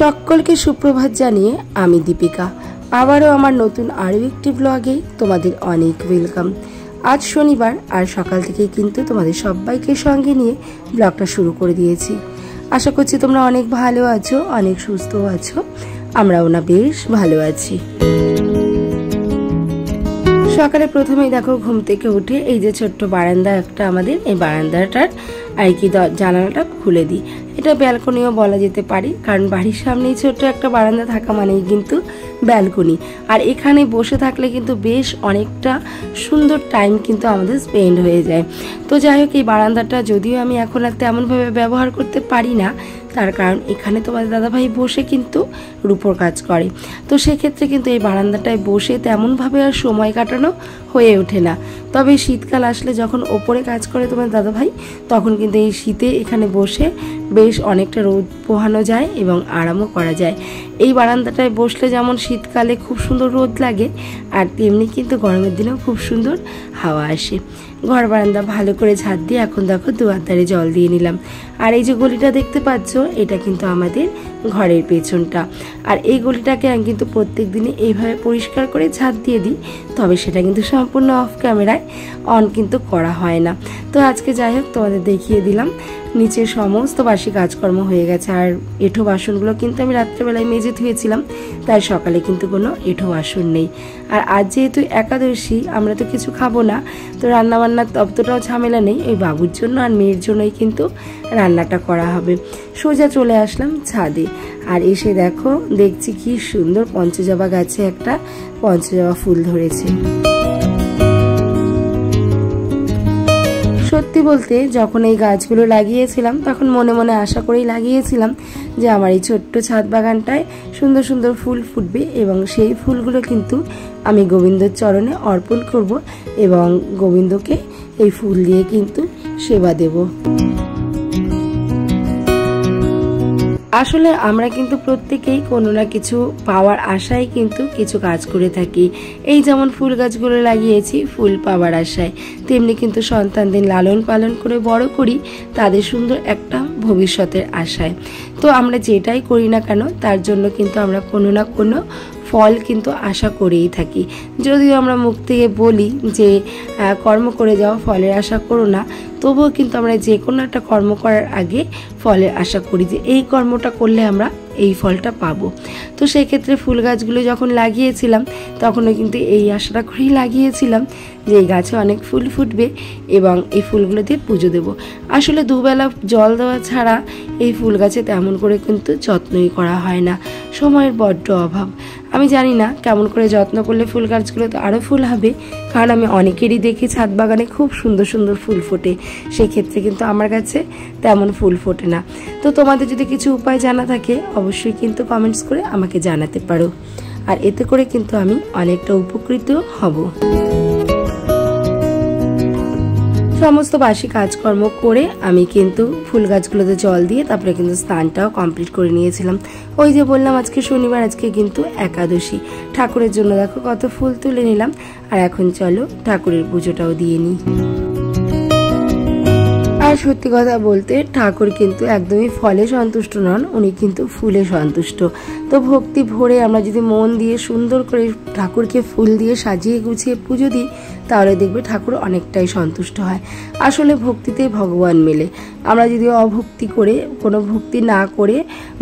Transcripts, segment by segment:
সকলকে সুপ্রভাত জানিয়ে আমি দীপিকা আবারও আমার নতুন আরও একটি ব্লগে তোমাদের অনেক ওয়েলকাম। আজ শনিবার আর সকাল থেকে কিন্তু তোমাদের সবাইকে সঙ্গে নিয়ে ব্লগটা শুরু করে দিয়েছি। আশা করছি তোমরা অনেক ভালো আছো, অনেক সুস্থ আছো, আমরাও না বেশ ভালো আছি। সকালে প্রথমেই দেখো ঘুম থেকে উঠে এই যে ছোট্ট বারান্দা একটা আমাদের, এই বারান্দাটার আর কি জানালাটা খুলে দিই। এটা ব্যালকনিও বলা যেতে পারে, কারণ বাড়ির সামনেই ছোট্ট একটা বারান্দা থাকা মানেই কিন্তু ব্যালকনি। আর এখানে বসে থাকলে কিন্তু বেশ অনেকটা সুন্দর টাইম কিন্তু আমাদের স্পেন্ড হয়ে যায়। তো যাই হোক, এই বারান্দাটা যদিও আমি এখন আর তেমনভাবে ব্যবহার করতে পারি না, তার কারণ এখানে তোমাদের দাদাভাই বসে কিন্তু রূপোর কাজ করে। তো সেক্ষেত্রে কিন্তু এই বারান্দাটায় বসে তেমনভাবে আর সময় কাটানো হয়ে ওঠে না। তবে শীতকাল আসলে যখন ওপরে কাজ করে তোমার দাদাভাই, তখন কিন্তু এই শীতে এখানে বসে বেশ অনেকটা রোদ পোহানো যায় এবং আরামও করা যায়। এই বারান্দাটায় বসলে যেমন শীতকালে খুব সুন্দর রোদ লাগে, আর তেমনি কিন্তু গরমের দিনেও খুব সুন্দর হাওয়া আসে। ঘর বারান্দা ভালো করে ঝাড় দিয়ে এখন দেখো দুয়ারদারে জল দিয়ে নিলাম। আর এই যে গলিটা দেখতে পাচ্ছ, এটা কিন্তু আমাদের ঘরের পেছনটা। আর এই গলিটাকে আমি কিন্তু প্রত্যেক দিনে এইভাবে পরিষ্কার করে ঝাড় দিয়ে দিই, তবে সেটা কিন্তু সম্পূর্ণ অফ ক্যামেরায় অন কিন্তু করা হয় না। তো আজকে যাই হোক তোমাদের দেখিয়ে দিলাম। নিচে সমস্ত বাসি কাজকর্ম হয়ে গেছে, আর এঁঠো বাসনগুলো কিন্তু আমি রাত্রেবেলায় মেজে ধুয়েছিলাম, তাই সকালে কিন্তু কোনো এঁঠো বাসন নেই। আর আজ যেহেতু একাদশী, আমরা তো কিছু খাবো না, তো রান্নাবান্নার ততটাও ঝামেলা নেই। ওই বাবুর জন্য আর মেয়ের জন্যই কিন্তু রান্নাটা করা হবে। সোজা চলে আসলাম ছাদে, আর এসে দেখো দেখছি কি সুন্দর পঞ্চজবা গাছে একটা পঞ্চজবা ফুল ধরেছে। সত্যি বলতে যখন এই গাছগুলো লাগিয়েছিলাম, তখন মনে মনে আশা করেই লাগিয়েছিলাম যে আমার এই ছোট্ট ছাদ বাগানটায় সুন্দর সুন্দর ফুল ফুটবে, এবং সেই ফুলগুলো কিন্তু আমি গোবিন্দর চরণে অর্পণ করব এবং গোবিন্দকে এই ফুল দিয়ে কিন্তু সেবা দেব। আসলে আমরা কিন্তু প্রত্যেকেই কোনো না কিছু পাওয়ার আশায় কিন্তু কিছু কাজ করে থাকি। এই যেমন ফুল গাছগুলো লাগিয়েছি ফুল পাওয়ার আশায়, তেমনি কিন্তু সন্তানদের লালন পালন করে বড় করি তাদের সুন্দর একটা ভবিষ্যতের আশায়। তো আমরা যেটাই করি না কেন, তার জন্য কিন্তু আমরা কোনো না কোনো ফল কিন্তু আশা করেই থাকি। যদিও আমরা মুখ থেকে বলি যে কর্ম করে যাও, ফলের আশা করো না, তবুও কিন্তু আমরা যে কোনো একটা কর্ম করার আগে ফলের আশা করি যে এই কর্মটা করলে আমরা এই ফলটা পাবো। তো সেই ক্ষেত্রে ফুল গাছগুলো যখন লাগিয়েছিলাম, তখনও কিন্তু এই আশাটা করেই লাগিয়েছিলাম যে এই গাছে অনেক ফুল ফুটবে এবং এই ফুলগুলো দিয়ে পুজো দেব। আসলে দুবেলা জল দেওয়া ছাড়া এই ফুল গাছে তেমন করে কিন্তু যত্নই করা হয় না, সময়ের বড্ড অভাব। আমি জানি না কেমন করে যত্ন করলে ফুল গাছগুলোতে আরও ফুল হবে, কারণ আমি অনেকেরই দেখি ছাদ বাগানে খুব সুন্দর সুন্দর ফুল ফোটে, সেক্ষেত্রে কিন্তু আমার কাছে তেমন ফুল ফোটে না। তো তোমাদের যদি কিছু উপায় জানা থাকে অবশ্যই কিন্তু কমেন্টস করে আমাকে জানাতে পারো, আর এতে করে কিন্তু আমি অনেকটা উপকৃত হব। সমস্ত বাসি কাজকর্ম করে আমি কিন্তু ফুল গাছগুলোতে জল দিয়ে তারপরে কিন্তু স্নানটাও কমপ্লিট করে নিয়েছিলাম। ওই যে বললাম আজকে শনিবার, আজকে কিন্তু একাদশী। ঠাকুরের জন্য দেখো কত ফুল তুলে নিলাম, আর এখন চলো ঠাকুরের পুজোটাও দিয়ে নিই। আর সত্যি কথা বলতে ঠাকুর কিন্তু একদমই ফলে সন্তুষ্ট নন, উনি কিন্তু ফুলে সন্তুষ্ট। তো ভক্তি ভরে আমরা যদি মন দিয়ে সুন্দর করে ঠাকুরকে ফুল দিয়ে সাজিয়ে গুছিয়ে পুজো দিই, তাহলে দেখবে ঠাকুর অনেকটাই সন্তুষ্ট হয়। আসলে ভক্তিতেই ভগবান মেলে। আমরা যদি অভক্তি করে, কোনো ভক্তি না করে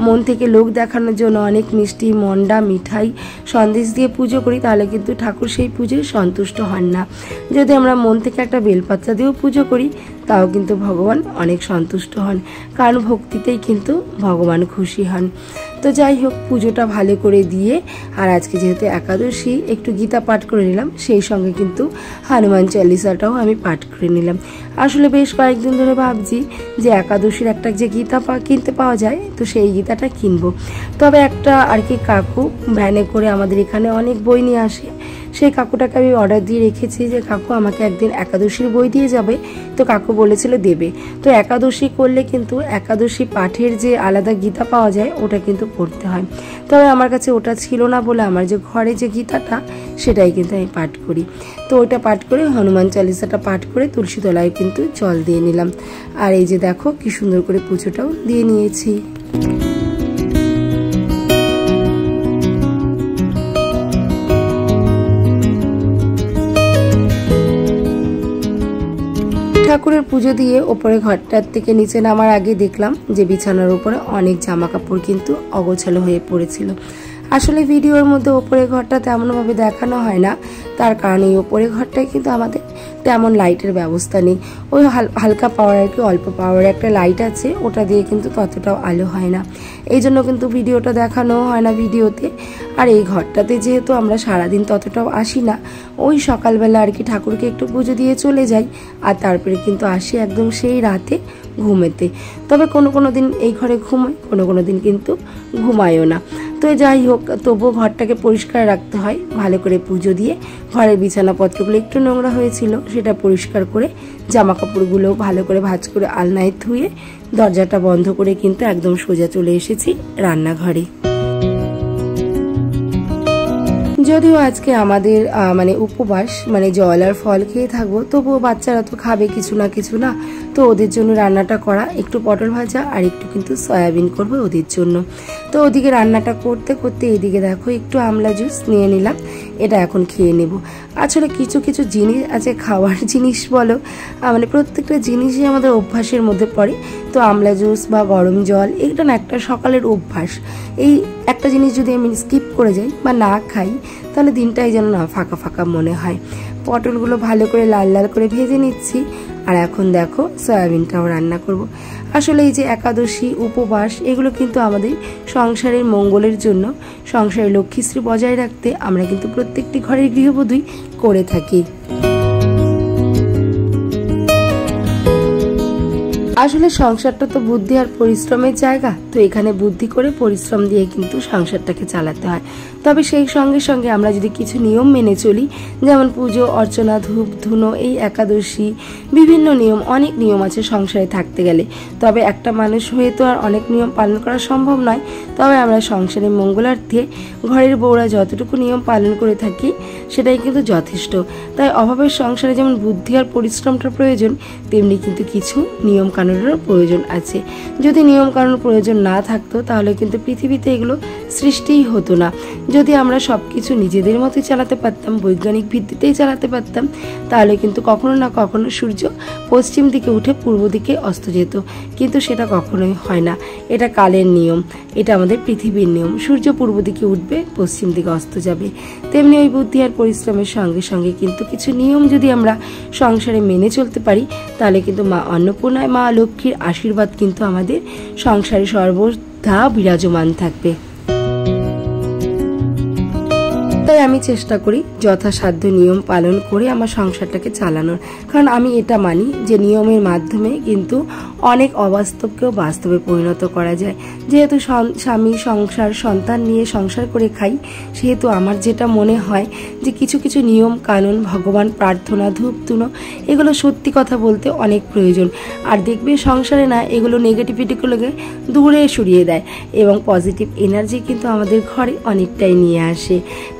মন থেকে লোক দেখানোর জন্য অনেক মিষ্টি, মন্ডা, মিঠাই, সন্দেশ দিয়ে পুজো করি, তাহলে কিন্তু ঠাকুর সেই পুজোয় সন্তুষ্ট হন না। যদি আমরা মন থেকে একটা বেলপাতা দিয়েও পুজো করি, তাও কিন্তু ভগবান অনেক সন্তুষ্ট হন, কারণ ভক্তিতেই কিন্তু ভগবান খুশি হন। তো যাই হোক, পুজোটা ভালো করে দিয়ে, আর আজকে যেহেতু একাদশী একটু গীতা পাঠ করে নিলাম, সেই সঙ্গে কিন্তু হনুমান চালিসাটাও আমি পাঠ করে নিলাম। আসলে বেশ কয়েকদিন ধরে ভাবছি যে একাদশীর একটা যে গীতা কিনতে পাওয়া যায়, তো সেই গীতাটা কিনবো। তবে একটা আর কি কাকু ভ্যানে করে আমাদের এখানে অনেক বই নিয়ে আসে, সেই কাকুটাকে আমি অর্ডার দিয়ে রেখেছি যে কাকু আমাকে একদিন একাদশীর বই দিয়ে যাবে। তো কাকু বলেছিল দেবে। তো একাদশী করলে কিন্তু একাদশী পাঠের যে আলাদা গীতা পাওয়া যায়, ওটা কিন্তু পড়তে হয়। তবে আমার কাছে ওটা ছিল না বলে আমার যে ঘরে যে গীতাটা, সেটাই কিন্তু আমি পাঠ করি। তো ওটা পাঠ করে হনুমান চালিসাটা পাঠ করে তুলসী তলায় কিন্তু জল দিয়ে নিলাম। আর এই যে দেখো কি সুন্দর করে পুজোটাও দিয়ে নিয়েছি। ঠাকুরের পুজো দিয়ে ওপরে ঘরটার থেকে নিচে নামার আগে দেখলাম যে বিছানার উপরে অনেক জামা কাপড় কিন্তু অগোছালো হয়ে পড়েছিল। আসলে ভিডিওর মধ্যে ওপরে ঘরটা তেমনভাবে দেখানো হয় না, তার কারণে এই ওপরে ঘরটায় কিন্তু আমাদের তেমন লাইটের ব্যবস্থা নেই। ওই হালকা পাওয়ার আর কি অল্প পাওয়ারের একটা লাইট আছে, ওটা দিয়ে কিন্তু ততটাও আলো হয় না, এই জন্য কিন্তু ভিডিওটা দেখানো হয় না ভিডিওতে। আর এই ঘরটাতে যেহেতু আমরা সারাদিন ততটাও আসি না, ওই সকালবেলা আর কি ঠাকুরকে একটু পুজো দিয়ে চলে যাই, আর তারপরে কিন্তু আসি একদম সেই রাতে ঘুমেতে। তবে কোনো দিন এই ঘরে ঘুমাই, কোনো দিন কিন্তু ঘুমায়ও না। তো যাই হোক, তবুও ঘরটাকে পরিষ্কার রাখতে হয় ভালো করে পুজো দিয়ে। ঘরের বিছানাপত্রগুলো একটু নোংরা হয়েছিল, সেটা পরিষ্কার করে জামা কাপড়গুলো ভালো করে ভাঁজ করে আলনায় ধুয়ে দরজাটা বন্ধ করে কিন্তু একদম সোজা চলে এসেছি রান্নাঘরে। যদিও আজকে আমাদের মানে উপবাস, মানে জল আর ফল খেয়ে থাকবো, তবুও বাচ্চারা তো খাবে কিছু না, তো ওদের জন্য রান্নাটা করা, একটু পটল ভাজা আর একটু কিন্তু সয়াবিন করবো ওদের জন্য। তো ওদিকে রান্নাটা করতে করতে এদিকে দেখো একটু আমলা জুস নিয়ে নিলাম, এটা এখন খেয়ে নেব। আসলে কিছু জিনিস আছে, খাওয়ার জিনিস বলো, মানে প্রত্যেকটা জিনিসই আমাদের অভ্যাসের মধ্যে পড়ে। তো আমলা জুস বা গরম জল, এটা না একটা সকালের অভ্যাস। এই একটা জিনিস যদি আমি স্কিপ করে যাই বা না খাই, তাহলে দিনটাই যেন না ফাঁকা ফাঁকা মনে হয়। পটলগুলো ভালো করে লাল লাল করে ভেজে নিচ্ছি, আর এখন দেখো সয়াবিনটাও রান্না করব। আসলে এই যে একাদশী, উপবাস, এগুলো কিন্তু আমাদের সংসারের মঙ্গলের জন্য, সংসারের লক্ষ্মীশ্রী বজায় রাখতে আমরা কিন্তু প্রত্যেকটি ঘরের গৃহবধূই করে থাকি। আসলে সংসারটা তো বুদ্ধি আর পরিশ্রমের জায়গা, তো এখানে বুদ্ধি করে পরিশ্রম দিয়ে কিন্তু সংসারটাকে চালাতে হয়। তবে সেই সঙ্গে সঙ্গে আমরা যদি কিছু নিয়ম মেনে চলি, যেমন পুজো অর্চনা, ধূপ ধুনো, এই একাদশী, বিভিন্ন নিয়ম, অনেক নিয়ম আছে সংসারে থাকতে গেলে। তবে একটা মানুষ হয়ে তো আর অনেক নিয়ম পালন করা সম্ভব নয়। তবে আমরা সংসারের মঙ্গলার্থে ঘরের বউরা যতটুকু নিয়ম পালন করে থাকি সেটাই কিন্তু যথেষ্ট। তাই অভাবের সংসারে যেমন বুদ্ধি আর পরিশ্রমটা প্রয়োজন, তেমনি কিন্তু কিছু নিয়ম কানুনেরও প্রয়োজন আছে। যদি নিয়ম কানুন প্রয়োজন না থাকতো, তাহলে কিন্তু পৃথিবীতে এগুলো সৃষ্টিই হতো না। যদি আমরা সব কিছু নিজেদের মতোই চালাতে পারতাম, বৈজ্ঞানিক ভিত্তিতেই চালাতে পারতাম, তাহলে কিন্তু কখনো না কখনো সূর্য পশ্চিম দিকে উঠে পূর্ব দিকে অস্ত যেত। কিন্তু সেটা কখনোই হয় না, এটা কালের নিয়ম, এটা আমাদের পৃথিবীর নিয়ম। সূর্য পূর্ব দিকে উঠবে, পশ্চিম দিকে অস্ত যাবে। তেমনি ওই বুদ্ধি আর পরিশ্রমের সঙ্গে সঙ্গে কিন্তু কিছু নিয়ম যদি আমরা সংসারে মেনে চলতে পারি, তাহলে কিন্তু মা অন্নপূর্ণায়, মা লক্ষ্মীর আশীর্বাদ কিন্তু আমাদের সংসারে সর্বদা বিরাজমান থাকবে। তাই আমি চেষ্টা করি যথাসাধ্য নিয়ম পালন করে আমার সংসারটাকে চালানোর। কারণ আমি এটা মানি যে নিয়মের মাধ্যমে কিন্তু অনেক অবাস্তবকেও বাস্তবে পরিণত করা যায়। যেহেতু স্বামী, সংসার, সন্তান নিয়ে সংসার করে খাই, সেহেতু আমার যেটা মনে হয় যে কিছু নিয়ম কানুন, ভগবান প্রার্থনা, ধূপ ধুনো, এগুলো সত্যি কথা বলতে অনেক প্রয়োজন। আর দেখবে সংসারে না এগুলো নেগেটিভিটিগুলোকে দূরে সরিয়ে দেয় এবং পজিটিভ এনার্জি কিন্তু আমাদের ঘরে অনেকটাই নিয়ে আসে।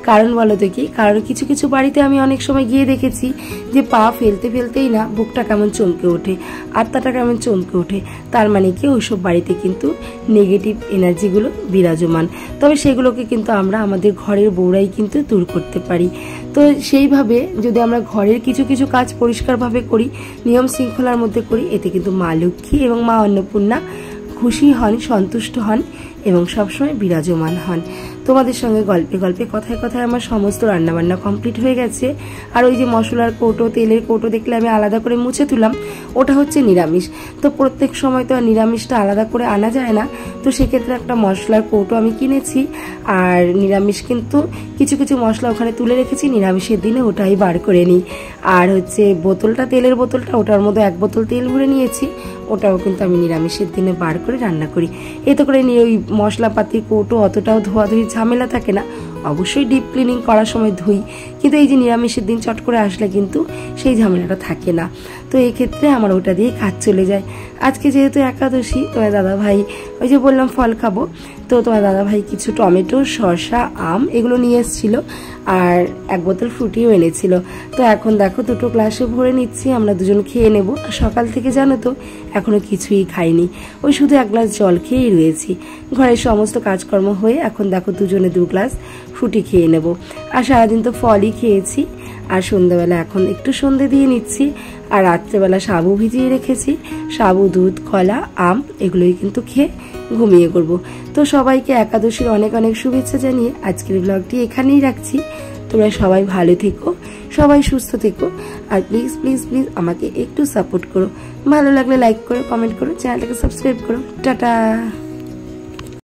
কারণ বলো তো কি, কারণ কিছু বাড়িতে আমি অনেক সময় গিয়ে দেখেছি যে পা ফেলতেই না বুকটা কেমন চমকে ওঠে, আত্মাটা কেমন চমকে ওঠে। তার মানে কি, ওইসব বাড়িতে কিন্তু নেগেটিভ এনার্জিগুলো বিরাজমান। তবে সেগুলোকে কিন্তু আমরা আমাদের ঘরের বউরাই কিন্তু দূর করতে পারি। তো সেইভাবে যদি আমরা ঘরের কিছু কাজ পরিষ্কারভাবে করি, নিয়ম শৃঙ্খলার মধ্যে করি, এতে কিন্তু মা লক্ষ্মী এবং মা অন্নপূর্ণা খুশি হন, সন্তুষ্ট হন এবং সবসময় বিরাজমান হন। তোমাদের সঙ্গে গল্পে কথায় আমার সমস্ত রান্নাবান্না কমপ্লিট হয়ে গেছে। আর ওই যে মশলার কৌটো, তেলের কৌটো দেখলে আমি আলাদা করে মুছে তুললাম, ওটা হচ্ছে নিরামিষ। তো প্রত্যেক সময় তো আর নিরামিষটা আলাদা করে আনা যায় না, তো সেক্ষেত্রে একটা মশলার কৌটো আমি কিনেছি। আর নিরামিষ কিন্তু কিছু মশলা ওখানে তুলে রেখেছি, নিরামিষের দিনে ওটাই বার করে নিই। আর হচ্ছে বোতলটা, তেলের বোতলটা, ওটার মধ্যে 1 বোতল তেল ভরে নিয়েছি, ওটাও কিন্তু আমি নিরামিষের দিনে বার করে রান্না করি। এতে করে নিয়ে ওই মশলাপাতির কৌটো অতটাও ধোয়াধুয়ি ঝামেলা থাকে না। অবশ্যই ডিপ ক্লিনিং করার সময় ধুই, কিন্তু এই যে নিরামিষের দিন চট করে আসলে কিন্তু সেই ঝামেলাটা থাকে না। তো এই ক্ষেত্রে আমার ওটা দিয়ে কাজ চলে যায়। আজকে যেহেতু একাদশী, তো দাদা ভাই ওই যে বললাম ফল খাবো, তো তোমার দাদাভাই কিছু টমেটো, শসা, আম এগুলো নিয়ে এসেছিল, আর এক বোতল ফ্রুটিও এনেছিল। তো এখন দেখো দুটো গ্লাসে ভরে নিচ্ছি, আমরা দুজন খেয়ে নেব। সকাল থেকে জানো তো এখনও কিছুই খাইনি, ওই শুধু এক গ্লাস জল খেয়েই রয়েছি। ঘরের সমস্ত কাজকর্ম হয়ে এখন দেখো দুজনে 2 গ্লাস ফ্রুটি খেয়ে নেব। আর সারাদিন তো ফলই খেয়েছি, আর সন্ধ্যাবেলা এখন একটু সন্ধে দিয়ে নিচ্ছি। আর রাত্রেবেলা সাবু ভিজিয়ে রেখেছি, সাবু, দুধ, কলা, আম এগুলোই কিন্তু খেয়ে ঘুমিয়ে করব। তো সবাইকে একাদশীর অনেক অনেক শুভেচ্ছা জানিয়ে আজকের ব্লগটি এখানেই রাখছি। তোমরা সবাই ভালো থেকো, সবাই সুস্থ থেকো, আর প্লিজ প্লিজ প্লিজ আমাকে একটু সাপোর্ট করো। ভালো লাগলে লাইক করো, কমেন্ট করো, চ্যানেলটাকে সাবস্ক্রাইব করো। টাটা।